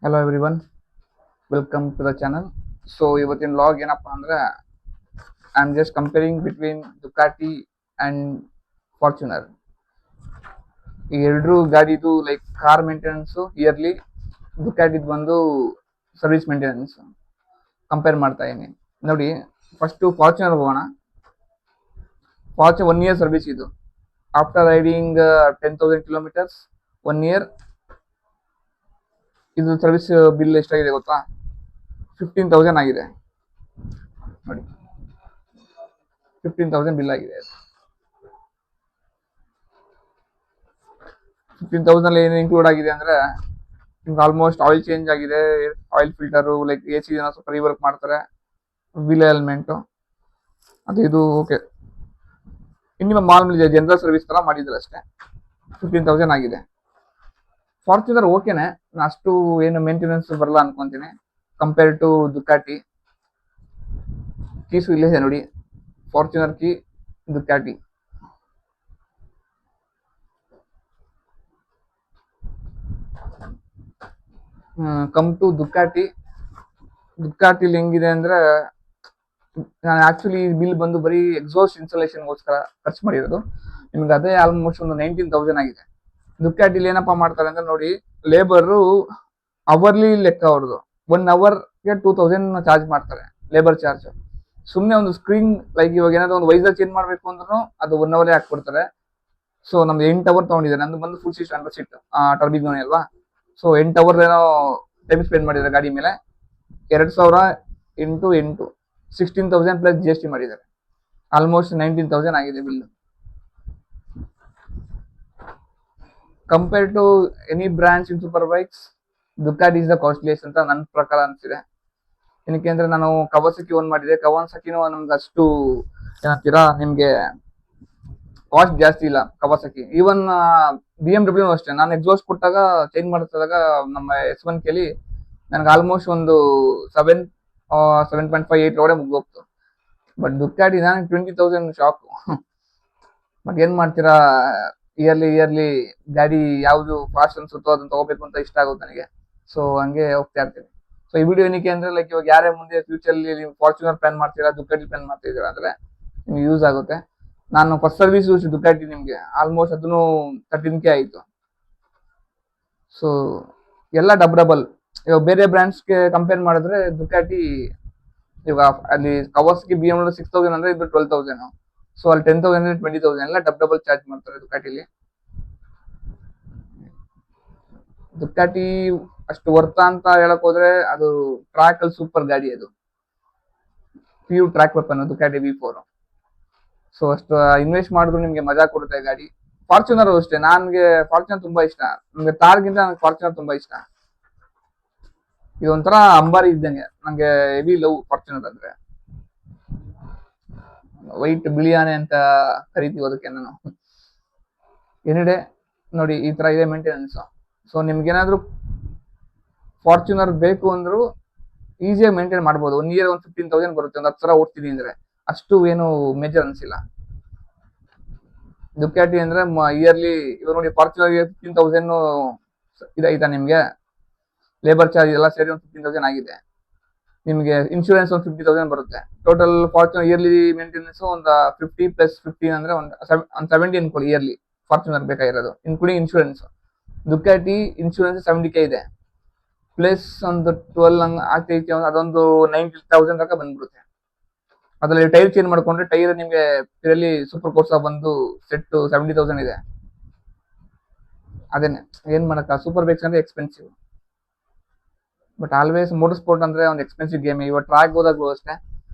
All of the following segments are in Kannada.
Hello everyone, welcome to the channel. So ಇವತ್ತಿನ ಲಾಗ್ ಏನಪ್ಪಾ ಅಂದ್ರೆ I am just comparing between Ducati and Fortuner. ಈ ಎರಡು ಗಾಡಿದು ಲೈಕ್ ಕಾರ್ ಮೇಂಟೆನೆನ್ಸ್ ಇಯರ್ಲಿ, ದುಕಾಟಿದ್ ಬಂದು ಸರ್ವಿಸ್ ಮೇಂಟೆನೆನ್ಸ್ ಕಂಪೇರ್ ಮಾಡ್ತಾ ಇದೀನಿ. ನೋಡಿ, ಫಸ್ಟ್ ಫಾರ್ಚುನರ್ ಹೋಗೋಣ. ಫಾರ್ಚುನರ್ 1 year ಸರ್ವಿಸ್ ಇದು. ಆಫ್ಟರ್ ರೈಡಿಂಗ್ 10,000 kilometers 1 year, ಇದು ಸರ್ವಿಸ್ ಬಿಲ್ ಎಷ್ಟಾಗಿದೆ ಗೊತ್ತಾ? 15,000 ಆಗಿದೆ. ನೋಡಿ, 15,000 ಬಿಲ್ ಆಗಿದೆ. 15,000 ಅಲ್ಲಿ ಏನು ಇನ್ಕ್ಲೂಡ್ ಆಗಿದೆ ಅಂದ್ರೆ ನಿಮ್ಗೆ ಆಲ್ಮೋಸ್ಟ್ ಆಯಿಲ್ ಚೇಂಜ್ ಆಗಿದೆ, oil filter, like A C ಸ್ವಲ್ಪ ರೀವರ್ಕ್ ಮಾಡ್ತಾರೆ, ವೀಲ್ ಎಲ್ಮೆಂಟು, ಅದು ಇದು ಓಕೆ. ಇನ್ನು ಮಾಮೂಲಿ ಜನರಲ್ ಸರ್ವಿಸ್ ತರ ಮಾಡಿದ್ರೆ ಅಷ್ಟೇ 15,000 ಆಗಿದೆ. ಫಾರ್ಚುನರ್ ಓಕೆನೆ, ಅಷ್ಟು ಏನು ಮೇಂಟೆನೆನ್ಸ್ ಬರಲ್ಲ ಅನ್ಕೊಂತೀನಿ ಕಂಪೇರ್ ಟು ದುಕಾಟಿ. ಕೀಸು ಇಲ್ಲೇ ಇದೆ ನೋಡಿ, ಫಾರ್ಚುನರ್ ಕೀ, ದುಕಾಟಿ. ಕಮ್ ಟು ದುಕಾಟಿಲಿ ಹೆಂಗಿದೆ ಅಂದ್ರೆ, ನಾನು ಆಕ್ಚುಲಿ ಬಿಲ್ ಬಂದು ಬರೀ ಎಕ್ಸಾಸ್ಟ್ ಇನ್ಸ್ಟಾಲೇಷನ್ಗೋಸ್ಕರ ಖರ್ಚು ಮಾಡಿರೋದು. ನಿಮ್ಗೆ ಅದೇ ಆಲ್ಮೋಸ್ಟ್ ಒಂದು 19,000 ಆಗಿದೆ. ದುಕಾಟಿಲಿ ಏನಪ್ಪಾ ಮಾಡ್ತಾರೆ ಅಂದ್ರೆ ನೋಡಿ, ಲೇಬರು ಅವರ್ಲಿ ಲೆಕ್ಕ ಅವ್ರದ್ದು. 1 hourಗೆ 2,000 ಚಾರ್ಜ್ ಮಾಡ್ತಾರೆ ಲೇಬರ್ ಚಾರ್ಜ್. ಸುಮ್ಮನೆ ಒಂದು ಸ್ಕ್ರೀನ್, ಲೈಕ್ ಇವಾಗ ಏನಾದ್ರು ಒಂದು ವೈಸರ್ ಚೇಂಜ್ ಮಾಡ್ಬೇಕು ಅಂದ್ರೂ ಅದು 1 hour ಹಾಕ್ಬಿಡ್ತಾರೆ. ಸೊ ನಮ್ದು 8 hour ತಗೊಂಡಿದೆ. ನಂದು ಬಂದು ಫುಲ್ ಸೀಟ್ ಅಂಡರ್ ಸೀಟ್ ಟರ್ಬಿಗ್ ಅಲ್ವಾ. ಸೊ 8 hour ಏನೋ ಟೈಮ್ ಸ್ಪೆಂಡ್ ಮಾಡಿದ್ದಾರೆ ಗಾಡಿ ಮೇಲೆ. 2,000 ಇಂಟು 8, 16,000 ಪ್ಲಸ್ GST ಮಾಡಿದ್ದಾರೆ. ಆಲ್ಮೋಸ್ಟ್ 19,000 ಆಗಿದೆ bill. Compare to any branch in super bikes, Ducati is the costliest ಅಂತ ನನ್ನ ಪ್ರಕಾರ ಅನಿಸಿದೆ. ಏನಕ್ಕೆ ಅಂದ್ರೆ ನಾನು ಕವಾಸಕಿ ಓನ್ ಮಾಡಿದೆ. ಕವಾಸಕಿನೂ ನಮ್ಗೆ ಅಷ್ಟು ಏನಂತೀರಾ, ನಿಮ್ಗೆ ಕಾಸ್ಟ್ ಜಾಸ್ತಿ ಇಲ್ಲ ಕವಾಸಕಿ. ಈವನ್ BMW ಅಷ್ಟೇ, ನಾನು ಎಕ್ಸಾಸ್ಟ್ ಕೊಟ್ಟಾಗ ಚೇಂಜ್ ಮಾಡ್ತಿದ್ದಾಗ ನಮ್ಮ S1 ಕೇಳಿ ನನಗೆ ಆಲ್ಮೋಸ್ಟ್ ಒಂದು 7.5, 8 ಒಳಗೆ ಮುಗ್ದೋಗ್ತು. ಬಟ್ ದುಕಾಟಿ ನನಗೆ 20,000 ಶಾಕು. ಬಟ್ ಏನ್ ಮಾಡ್ತೀರಾ, ಇಯರ್ಲಿ ಗಾಡಿ ಯಾವ್ದು ಫಾಸ್ಟ್ ಅನ್ಸುತ್ತೋ ಅದನ್ನ ತಗೋಬೇಕು ಅಂತ ಇಷ್ಟ ಆಗುತ್ತೆ ನನಗೆ. ಸೊ ಹಂಗೆ ಹೋಗ್ತಾ ಇರ್ತೀನಿ. ಸೊ ಈ ವಿಡಿಯೋ ಏನಕ್ಕೆ ಅಂದ್ರೆ, ಲೈಕ್ ಇವಾಗ ಯಾರೇ ಮುಂದೆ ಫ್ಯೂಚರ್ ನೀವು ಫಾರ್ಚುನರ್ ಪ್ಲಾನ್ ಮಾಡ್ತೀರಾ, ದುಕಾಟಿ ಪ್ಲಾನ್ ಮಾಡ್ತಿದ್ದೀರಾ ಅಂದ್ರೆ ನಿಮ್ಗೆ ಯೂಸ್ ಆಗುತ್ತೆ. ನಾನು ಫಸ್ಟ್ ಸರ್ವಿಸ್ ದುಕಾಟಿ ನಿಮ್ಗೆ ಆಲ್ಮೋಸ್ಟ್ ಅದನ್ನು 13K ಆಯಿತು. ಸೊ ಎಲ್ಲ ಡಬಲ್. ಇವಾಗ ಬೇರೆ ಬ್ರ್ಯಾಂಡ್ಸ್ಗೆ ಕಂಪೇರ್ ಮಾಡಿದ್ರೆ ದುಕಾಟಿ, ಇವಾಗ ಅಲ್ಲಿ ಕವಾಸಕಿ BMW 6,000 ಅಂದ್ರೆ ಇದು 12,000. ಸೊ ಅಲ್ಲಿ 10,000 20,000 ಎಲ್ಲ ಡಬಲ್ ಚಾರ್ಜ್ ಮಾಡ್ತಾರೆ ದುಕಾಟಿಲಿ. ದುಕಾಟಿ ಅಷ್ಟು ವರ್ತ ಅಂತ ಹೇಳಕ್ ಹೋದ್ರೆ ಅದು ಟ್ರ್ಯಾಕ್ ಅಲ್ಲಿ ಸೂಪರ್ ಗಾಡಿ, ಅದು pure track weapon Ducati V4. So ಅಷ್ಟು ಇನ್ವೆಸ್ಟ್ ಮಾಡಿದ್ರು ನಿಮ್ಗೆ ಮಜಾ ಕೊಡುತ್ತೆ ಗಾಡಿ. ಫಾರ್ಚುನರ್ ಅಷ್ಟೇ, ನನ್ಗೆ ಫಾರ್ಚುನರ್ ತುಂಬಾ ಇಷ್ಟ. ನಮ್ಗೆ ತಾರ್ಗಿಂತ ನನಗೆ ಫಾರ್ಚುನರ್ ತುಂಬಾ ಇಷ್ಟ. ಇದೊಂಥರ ಅಂಬಾರಿ ಇದ್ದಂಗೆ, ನಂಗೆ ಹೆವಿ ಲವ್ ಫಾರ್ಚುನರ್ ಅಂದ್ರೆ. ವೈಟ್ ಬಿಳಿ ಆನೆ ಅಂತ ಕರಿತೀವಿ ಅದಕ್ಕೆ ನಾನು. ಎನಿಡೇ ನೋಡಿ, ಈ ತರ ಇದೆ ಮೇಂಟೆನೆನ್ಸ್. ಸೊ ನಿಮ್ಗೇನಾದ್ರೂ ಫಾರ್ಚುನರ್ ಬೇಕು ಅಂದ್ರು ಈಸಿಯಾಗಿ ಮೇಂಟೈನ್ ಮಾಡ್ಬೋದು. 1 year ಒಂದು 15,000 ಬರುತ್ತೆ, ಒಂದು 10 ಓಡ್ತೀನಿ ಅಂದ್ರೆ. ಅಷ್ಟು ಏನು ಮೇಜರ್ ಅನ್ಸಿಲ್ಲ. ದುಕಾಟಿ ಅಂದ್ರೆ ಇಯರ್ಲಿ, ಇವಾಗ ನೋಡಿ ಫಾರ್ಚುನರ್ 15,000 ಇದಾಯ್ತಾ ನಿಮ್ಗೆ, ಲೇಬರ್ ಚಾರ್ಜ್ ಎಲ್ಲ ಸೇರಿ ಒಂದು 15,000 ಆಗಿದೆ. ನಿಮ್ಗೆ ಇನ್ಶೂರೆನ್ಸ್ ಒಂದು 50,000 ಬರುತ್ತೆ. ಟೋಟಲ್ ಫಾರ್ಚುನರ್ ಇಯರ್ಲಿ ಮೇಂಟೆನೆನ್ಸ್ ಒಂದು 50 ಪ್ಲಸ್ 15 ಅಂದ್ರೆ ಒಂದು 70 ಅನ್ಕೊಳ್ಳಿ ಇಯರ್ಲಿ. ಫಾರ್ಚುನರ್ ಬೇಕಾಗಿರೋದು ಇನ್ಕ್ಲೂಡಿಂಗ್ ಇನ್ಶೂರೆನ್ಸ್. ದುಕಾಟಿ ಇನ್ಶೂರೆನ್ಸ್ 70K ಇದೆ, ಪ್ಲಸ್ ಒಂದು 12 ಹಂಗೆ ಆಗ್ತೈತೆ. ಅದೊಂದು 90,000 ತನಕ ಬಂದ್ಬಿಡುತ್ತೆ. ಅದ್ರಲ್ಲಿ ಟೈರ್ ಚೇಂಜ್ ಮಾಡ್ಕೊಂಡ್ರೆ ಟೈರ್ ನಿಮ್ಗೆ ಇದರಲ್ಲಿ ಸೂಪರ್ ಕೋರ್ಸ ಬಂದು ಸೆಟ್ 70,000 ಇದೆ. ಅದೇನೆ ಏನ್ ಮಾಡಕ್ಕ, ಸೂಪರ್ ಬೈಕ್ಸ್ ಅಂದ್ರೆ expensive. But always motor sport ಅಂದ್ರೆ ಒಂದು ಎಕ್ಸ್ಪೆನ್ಸಿವ್ ಗೇಮ್. ಇವಾಗ ಟ್ರ್ಯಾಕ್ ಹೋದಾಗ್ಲೂ ಅಷ್ಟೇ,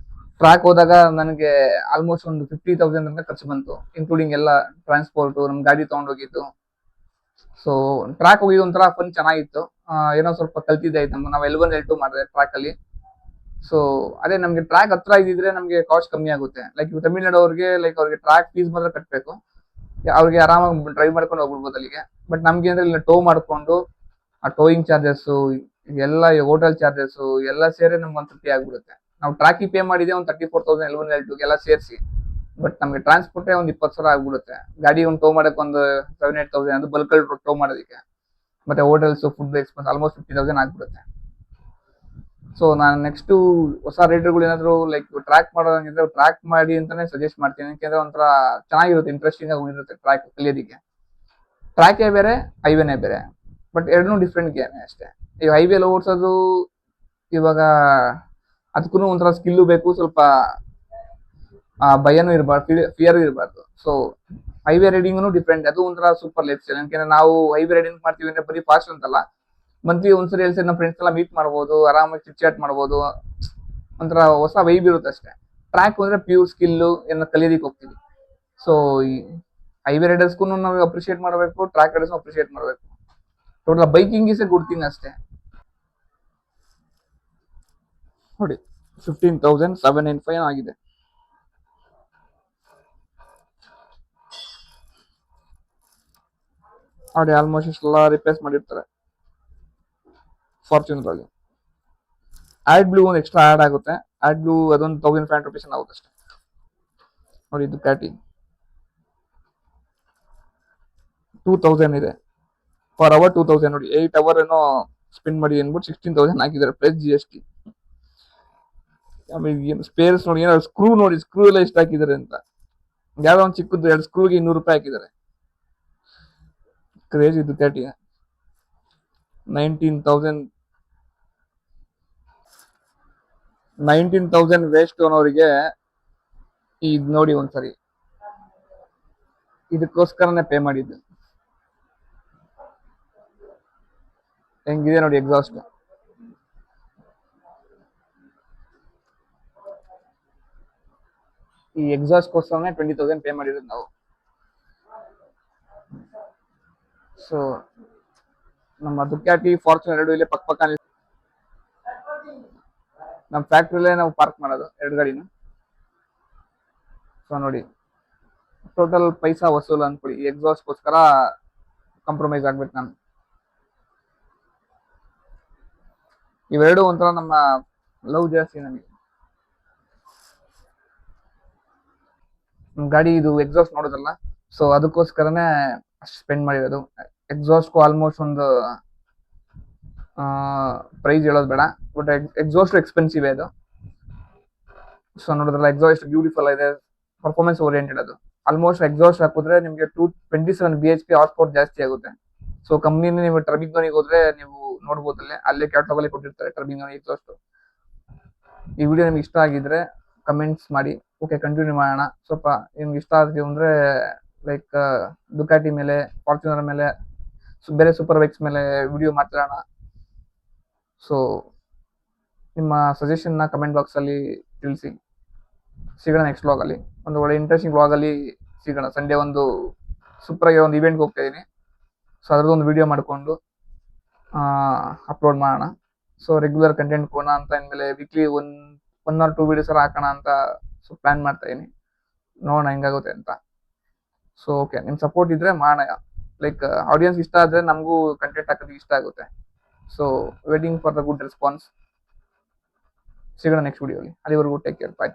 ಟ್ರ್ಯಾಕ್ ಹೋದಾಗ ನನಗೆ ಆಲ್ಮೋಸ್ಟ್ ಒಂದು 50,000 ತನಕ ಖರ್ಚು ಬಂತು, ಇನ್ಕ್ಲೂಡಿಂಗ್ ಎಲ್ಲ ಟ್ರಾನ್ಸ್ಪೋರ್ಟ್, ನಮ್ ಗಾಡಿ ತಗೊಂಡೋಗಿದ್ದು. ಸೊ ಟ್ರ್ಯಾಕ್ ಹೋಗಿದ್ದು ಒಂಥರ ಫನ್ ಚೆನ್ನಾಗಿತ್ತು. ಏನೋ ಸ್ವಲ್ಪ ಕಲ್ತಿದ್ದೆ ನಾವು L1 L2 ಮಾಡಿದೆ ಟ್ರ್ಯಾಕ್ ಅಲ್ಲಿ. ಸೊ ಅದೇ ನಮ್ಗೆ ಟ್ರ್ಯಾಕ್ ಹತ್ರ ಇದ್ದಿದ್ರೆ ನಮ್ಗೆ ಕಾಸ್ಟ್ ಕಮ್ಮಿ ಆಗುತ್ತೆ. ಲೈಕ್ ತಮಿಳ್ನಾಡು ಅವ್ರಿಗೆ, ಲೈಕ್ ಅವ್ರಿಗೆ ಟ್ರ್ಯಾಕ್ ಫೀಸ್ ಮಾತ್ರ ಕಟ್ಟಬೇಕು, ಅವ್ರಿಗೆ ಆರಾಮಾಗಿ ಡ್ರೈವ್ ಮಾಡ್ಕೊಂಡು ಹೋಗ್ಬಿಡ್ಬೋದು ಅಲ್ಲಿಗೆ. ಬಟ್ ನಮ್ಗೆ ಅಂದ್ರೆ ಇಲ್ಲಿ ಟೋ ಮಾಡ್ಕೊಂಡು ಆ ಟೋಯಿಂಗ್ ಚಾರ್ಜಸ್ ಎಲ್ಲ, ಹೋಟೆಲ್ ಚಾರ್ಜಸ್ ಎಲ್ಲ ಸೇರಿ ನಮ್ಗೆ 150 ಆಗ್ಬಿಡುತ್ತೆ. ನಾವು ಟ್ರ್ಯಾಕಿಗೆ ಪೇ ಮಾಡಿದೆ ಒಂದು 34,000 L1 L2 ಎಲ್ಲ ಸೇರಿಸಿ. ಬಟ್ ನಮ್ಗೆ ಟ್ರಾನ್ಸ್ಪೋರ್ಟ್ ಒಂದು 20,000 ಆಗ್ಬಿಡುತ್ತೆ. ಗಾಡಿ ಒಂದು ಟೋ ಮಾಡಕ್ ಒಂದು 7-8,000, ಅದು ಬಲ್ಕಲ್ ಟೋ ಮಾಡೋದಕ್ಕೆ. ಮತ್ತೆ ಹೋಟೆಲ್ಸ್ ಫುಡ್ ಎಕ್ಸ್ಪೆನ್ಸ್ ಆಲ್ಮೋಸ್ಟ್ 50,000 ಆಗ್ಬಿಡುತ್ತೆ. ಸೊ ನಾನು ನೆಕ್ಸ್ಟ್ ಹೊಸ ರೈಡರ್ಗಳು ಏನಾದ್ರು ಲೈಕ್ ಟ್ರ್ಯಾಕ್ ಮಾಡೋದಂಗಿದ್ರೆ ಟ್ರ್ಯಾಕ್ ಮಾಡಿ ಅಂತಾನೆ ಸಜೆಸ್ಟ್ ಮಾಡ್ತೀನಿ. ಯಾಕೆಂದ್ರೆ ಒಂಥರ ಚೆನ್ನಾಗಿರುತ್ತೆ, ಇಂಟ್ರೆಸ್ಟಿಂಗ್ ಆಗಿ ಇರುತ್ತೆ ಟ್ರ್ಯಾಕ್ ಕಲಿಯೋದಕ್ಕೆ. ಟ್ರ್ಯಾಕೇ ಬೇರೆ, ಹೈವೇನೇ ಬೇರೆ, ಬಟ್ ಎರಡೂ ಡಿಫ್ರೆಂಟ್ ಗೇಮ್ ಅಷ್ಟೇ. ಈ ಹೈವೇಲಿ ಓಡಿಸೋದು ಇವಾಗ ಅದಕ್ಕೂ ಒಂಥರ ಸ್ಕಿಲ್ಲು ಬೇಕು, ಸ್ವಲ್ಪ ಭಯನೂ ಇರಬಾರ್ದು, ಫಿಯರ್ ಇರಬಾರ್ದು. ಸೊ ಹೈವೇ ರೈಡಿಂಗ್ ಡಿಫ್ರೆಂಟ್, ಅದು ಒಂಥರ ಸೂಪರ್ ಲೈಫ್ ಸ್ಟೈಲ್. ಯಾಕೆಂದ್ರೆ ನಾವು ಹೈವೇ ರೈಡಿಂಗ್ ಮಾಡ್ತೀವಿ ಅಂದ್ರೆ ಬರೀ ಫಾಸ್ಟ್ ಅಂತಲ್ಲ, ಮಂತ್ಲಿ ಒಂದ್ಸರಿ ಎರಡು ಸರಿ ನಮ್ಮ ಫ್ರೆಂಡ್ಸ್ ಎಲ್ಲ ಮೀಟ್ ಮಾಡ್ಬೋದು, ಆರಾಮಾಗಿ ಚಿಟ್ ಚಾಟ್ ಮಾಡ್ಬೋದು, ಒಂಥರ ಹೊಸ ವೈಬ್ ಇರುತ್ತೆ ಅಷ್ಟೇ. ಟ್ರ್ಯಾಕ್ ಅಂದ್ರೆ ಪ್ಯೂರ್ ಸ್ಕಿಲ್ಲು ಏನೋ ಕಲಿಯೋದಕ್ಕೆ ಹೋಗ್ತೀವಿ. ಸೊ ಈ ಹೈವೇ ರೈಡರ್ಸ್ಗೂ ನಾವು ಅಪ್ರಿಷಿಯೇಟ್ ಮಾಡಬೇಕು, ಟ್ರ್ಯಾಕ್ ರೈಡರ್ಸ್ ಅಪ್ರಿಷಿಯೇಟ್ ಮಾಡಬೇಕು. Total biking is A good thing ಅಷ್ಟೇ. ನೋಡಿ 15,795 ಆಗಿದೆ. ನೋಡಿ ಆಲ್ಮೋಸ್ಟ್ ಇಷ್ಟೆಲ್ಲ ರಿಪ್ಲೇಸ್ ಮಾಡಿರ್ತಾರೆ ಫಾರ್ಚುನರ್ ಅಲ್ಲಿ. ಆಡ್ ಬ್ಲೂ ಒಂದು ಎಕ್ಸ್ಟ್ರಾ ಆಡ್ ಆಗುತ್ತೆ. ಆಡ್ ಬ್ಲೂ ಅದೊಂದು 1,500 ರುಪೀಸ್ ಆಗುತ್ತೆ ಅಷ್ಟೇ. ನೋಡಿ ಇದು ಕ್ಯಾಟಿ 2,000 ಇದೆ ಪರ್ ಅವರ್. 2,000 ನೋಡಿ 8 ಅವರ್ ಏನೋ ಸ್ಪೆಂಡ್ ಮಾಡಿ ಅನ್ಬಿಟ್ಟು 16,000 ಹಾಕಿದ್ದಾರೆ ಪ್ಲಸ್ GST. ಆಮೇಲೆ ಸ್ಪೇರ್ಸ್ ನೋಡಿ, ಏನೋ ಸ್ಕ್ರೂ ನೋಡಿ, ಸ್ಕ್ರೂ ಎಲ್ಲ ಎಷ್ಟು ಹಾಕಿದ್ದಾರೆ ಅಂತ. ಯಾವ್ದೋ ಒಂದು ಚಿಕ್ಕದ್ದು 2 ಸ್ಕ್ರೂಗೆ 200 ರೂಪಾಯಿ ಹಾಕಿದ್ದಾರೆ. ಕ್ರೇಜ್ ಇದು ಕ್ಯಾಟಿ 19,000 ವೇಸ್ಟ್ ಅನ್ನೋರಿಗೆ ಇದು ನೋಡಿ ಒಂದ್ಸರಿ, ಇದಕ್ಕೋಸ್ಕರನೇ ಪೇ ಮಾಡಿದ್ದು. ಹೆಂಗಿದೆ ನೋಡಿ ಎಕ್ಸಾಸ್ಟ್. ಈ ಎಕ್ಸಾಸ್ಟ್ಗೋಸ್ಕರನೇ 20,000 ಪೇ ಮಾಡಿರೋದು ನಾವು. ಸೊ ನಮ್ಮ ದುಕ್ಯಾಟಿ ಫಾರ್ಚುನರ್ ಎರಡು ಇಲ್ಲೇ ಪಕ್ಕ ನಮ್ಮ ಫ್ಯಾಕ್ಟ್ರಿಲೇ ನಾವು ಪಾರ್ಕ್ ಮಾಡೋದು ಎರಡು ಗಾಡಿನ. ಸೊ ನೋಡಿ ಟೋಟಲ್ ಪೈಸಾ ವಸೂಲ್ ಅನ್ಕೊಳ್ಳಿ. ಎಕ್ಸಾಸ್ಟ್ಗೋಸ್ಕರ ಕಾಂಪ್ರಮೈಸ್ ಆಗ್ಬೇಕು ನಾನು. ಇವೆರಡು ಒಂಥರ ನಮ್ಮ ಲವ್ ಜಾಸ್ತಿ ನನಗೆ. ಗಾಡಿ ಇದು ಎಕ್ಸಾಸ್ಟ್ ನೋಡೋದಲ್ಲ, ಸೊ ಅದಕ್ಕೋಸ್ಕರನೇ ಅಷ್ಟು ಸ್ಪೆಂಡ್ ಮಾಡಿರೋದು. ಎಕ್ಸಾಸ್ಟ್ಗೂ ಆಲ್ಮೋಸ್ಟ್ ಒಂದು ಪ್ರೈಸ್ ಹೇಳೋದು ಬೇಡ, ಬಟ್ ಎಕ್ಸಾಸ್ಟ್ ಎಕ್ಸ್ಪೆನ್ಸಿವ್ ಅದು. ಸೊ ನೋಡೋದ್ರಲ್ಲ ಎಕ್ಸಾಸ್ಟ್ ಬ್ಯೂಟಿಫುಲ್ ಇದೆ, ಪರ್ಫಾರ್ಮೆನ್ಸ್ ಓರಿಯೆಂಟೆಡ್ ಅದು. ಆಲ್ಮೋಸ್ಟ್ ಎಕ್ಸಾಸ್ಟ್ ಹಾಕಿದ್ರೆ ನಿಮಗೆ 227 BHP ಹಾರ್ಸ್ ಪವರ್ ಜಾಸ್ತಿ ಆಗುತ್ತೆ. ಸೊ ಕಂಪ್ನಿನೇ ನೀವು ಟರ್ಬಿಂಗೋನಿಗೆ ಹೋದ್ರೆ ನೀವು ನೋಡ್ಬೋದಲ್ಲೇ, ಅಲ್ಲೇ ಕ್ಯಾಟಲಾಗ್ ಅಲ್ಲಿ ಕೊಟ್ಟಿರ್ತಾರೆ ಟರ್ಬಿಂಗೋನಿ ಎಕ್ಸಾಸ್ಟ್. ಈ ವಿಡಿಯೋ ನಿಮ್ಗೆ ಇಷ್ಟ ಆಗಿದ್ರೆ ಕಮೆಂಟ್ಸ್ ಮಾಡಿ. ಓಕೆ, ಕಂಟಿನ್ಯೂ ಮಾಡೋಣ. ಸ್ವಲ್ಪ ನಿಮ್ಗೆ ಇಷ್ಟ ಆಗ್ತೀವಿ ಅಂದ್ರೆ ಲೈಕ್ ಡುಕಾಟಿ ಮೇಲೆ, ಫಾರ್ಚುನರ್ ಮೇಲೆ, ಬೇರೆ ಸೂಪರ್ ಬೈಕ್ಸ್ ಮೇಲೆ ವಿಡಿಯೋ ಮಾಡ್ತಿರೋಣ. ಸೊ ನಿಮ್ಮ ಸಜೆಷನ್ನ ಕಮೆಂಟ್ ಬಾಕ್ಸಲ್ಲಿ ತಿಳಿಸಿ. ಸಿಗೋಣ ನೆಕ್ಸ್ಟ್ ವ್ಲಾಗಲ್ಲಿ, ಒಂದು ಒಳ್ಳೆ ಇಂಟ್ರೆಸ್ಟಿಂಗ್ ವ್ಲಾಗಲ್ಲಿ ಸಿಗೋಣ. ಸಂಡೇ ಒಂದು ಸೂಪರ್ ಆಗಿ ಒಂದು ಇವೆಂಟ್ಗೆ ಹೋಗ್ತಾ ಇದ್ದೀನಿ. ಸೊ ಅದ್ರದ್ದು ಒಂದು ವಿಡಿಯೋ ಮಾಡಿಕೊಂಡು ಅಪ್ಲೋಡ್ ಮಾಡೋಣ. ಸೊ ರೆಗ್ಯುಲರ್ ಕಂಟೆಂಟ್ ಕೊಡೋಣ ಅಂತ, ಇನ್ಮೇಲೆ ವೀಕ್ಲಿ 1 or 2 ವಿಡಿಯೋಸ್ ಹಾಕೋಣ ಅಂತ ಸೊ ಪ್ಲಾನ್ ಮಾಡ್ತಾ ಇದೀನಿ. ನೋಡೋಣ ಹೆಂಗಾಗುತ್ತೆ ಅಂತ. ಸೊ ಓಕೆ, ನಿಮ್ಮ ಸಪೋರ್ಟ್ ಇದ್ರೆ ಮಾಡೋಣ. ಲೈಕ್ ಆಡಿಯನ್ಸ್ ಇಷ್ಟ ಆದರೆ ನಮಗೂ ಕಂಟೆಂಟ್ ಹಾಕೋದಕ್ಕೆ ಇಷ್ಟ ಆಗುತ್ತೆ. So waiting for the good response. ಸಿಗೋಣ ನೆಕ್ಸ್ಟ್ ವಿಡಿಯೋಲಿ. ಅಲ್ಲಿವರೆಗೂ ಟೇಕ್ ಕೇರ್, ಬಾಯ್.